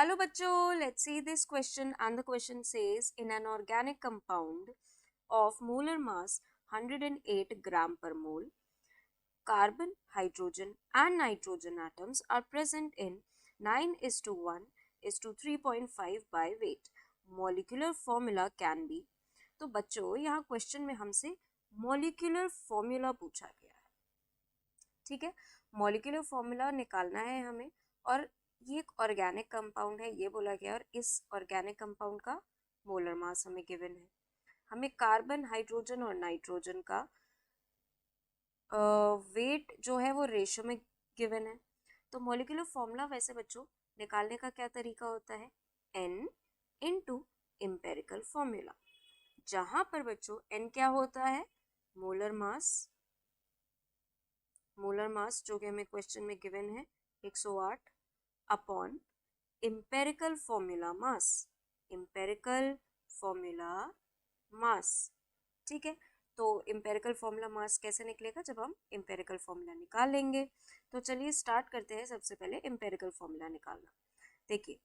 Hello bachcho, let's see this question, and the question says in an organic compound of molar mass 108 gram per mole, carbon, hydrogen and nitrogen atoms are present in 9:1 is to 3.5 by weight. Molecular formula can be. तो बच्चों यहाँ question में हमसे molecular formula पूछा गया है, ठीक है। मॉलिक्यूलर फॉर्मूला निकालना है हमें, और ये एक ऑर्गेनिक कंपाउंड है ये बोला गया, और इस ऑर्गेनिक कंपाउंड का मोलर मास हमें गिवन है। हमें कार्बन, हाइड्रोजन और नाइट्रोजन का वेट जो है वो रेशो में गिवन है। तो मॉलिक्यूलर फॉर्मूला वैसे बच्चों निकालने का क्या तरीका होता है, n इंटू एम्पेरिकल फॉर्मूला, जहां पर बच्चों n क्या होता है, मोलर मास जो कि हमें क्वेश्चन में गिवन है 108 अपॉन एम्पेरिकल फॉर्मूला मास, ठीक है। तो एम्पेरिकल फॉर्मूला मास कैसे निकलेगा, जब हम एम्पेरिकल फॉर्मूला निकाल लेंगे। तो चलिए स्टार्ट करते हैं। सबसे पहले एम्पेरिकल फॉर्मूला निकालना। देखिए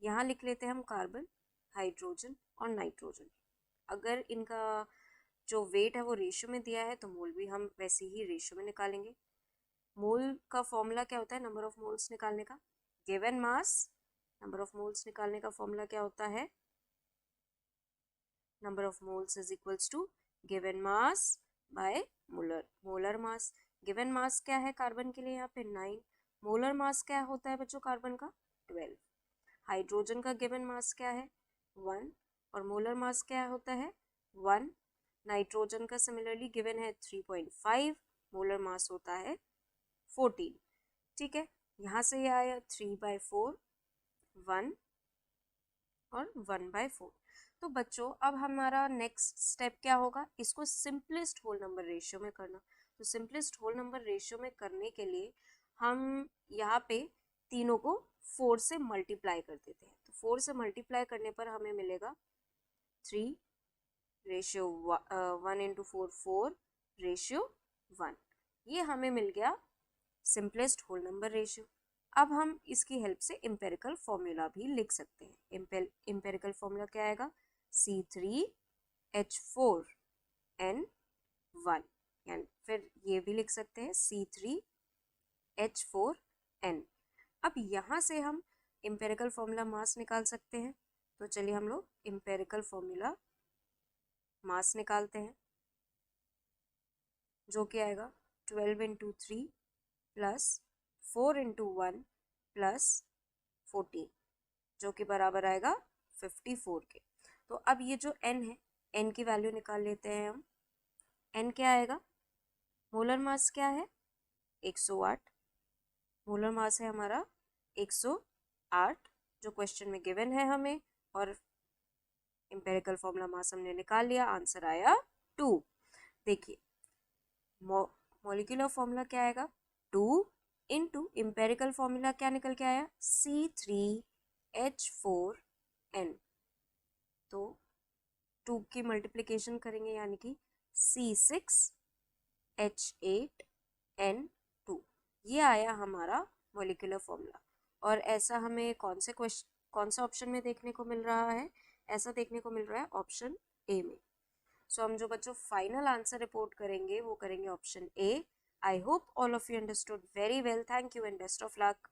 यहाँ लिख लेते हैं हम कार्बन, हाइड्रोजन और नाइट्रोजन। अगर इनका जो वेट है वो रेशियो में दिया है तो मोल भी हम वैसे ही रेशियो में निकालेंगे। मोल का फॉर्मूला क्या होता है, नंबर ऑफ मोल्स निकालने का। Given mass, number of moles निकालने का फॉर्मूला क्या होता है, number of moles is equals to given mass by molar mass. Given mass क्या है कार्बन के लिए यहाँ पे 9, मोलर मास क्या होता है बच्चों कार्बन का 12, हाइड्रोजन का गिवन मास क्या है 1 और मोलर मास क्या होता है 1, नाइट्रोजन का सिमिलरली गिवन है 3.5, मोलर मास होता है 14, ठीक है। यहाँ से ये आया 3/4, 1 और 1/4। तो बच्चों अब हमारा नेक्स्ट स्टेप क्या होगा, इसको सिंपलेस्ट होल नंबर रेशियो में करना। तो सिंपलेस्ट होल नंबर रेशियो में करने के लिए हम यहाँ पे तीनों को 4 से मल्टीप्लाई कर देते हैं। तो 4 से मल्टीप्लाई करने पर हमें मिलेगा 3 रेशियो 1 इंटू 4 4 रेशियो 1, ये हमें मिल गया सिंपलेस्ट होल नंबर रेशियो। अब हम इसकी हेल्प से एम्पेरिकल फॉर्मूला भी लिख सकते हैं। एम्पेरिकल फॉर्मूला क्या आएगा, C3H4n1, यानी फिर ये भी लिख सकते हैं C3H4n। अब यहाँ से हम एम्पेरिकल फॉर्मूला मास निकाल सकते हैं। तो चलिए हम लोग एम्पेरिकल फॉर्मूला मास निकालते हैं, जो कि आएगा 12 इंटू 3 प्लस 4 इंटू 1 प्लस 14, जो कि बराबर आएगा 54 के। तो अब ये जो n है, n की वैल्यू निकाल लेते हैं हम। n क्या आएगा, मोलर मास क्या है 108, मोलर मास है हमारा 108 जो क्वेश्चन में गिवन है हमें, और एम्पेरिकल फॉर्मूला मास हमने निकाल लिया, आंसर आया 2। देखिए मॉलिक्यूलर फॉर्मूला क्या आएगा 2 इंटू एम्पेरिकल फॉर्मूला क्या निकल के आया C3H4n। तो 2 की मल्टीप्लिकेशन करेंगे यानी कि C6H8n2, ये आया हमारा मॉलिक्यूलर फॉर्मूला। और ऐसा हमें कौन सा ऑप्शन में देखने को मिल रहा है, ऐसा देखने को मिल रहा है ऑप्शन ए में। सो हम जो बच्चों फाइनल आंसर रिपोर्ट करेंगे वो करेंगे option A. I hope all of you understood very well. Thank you and best of luck.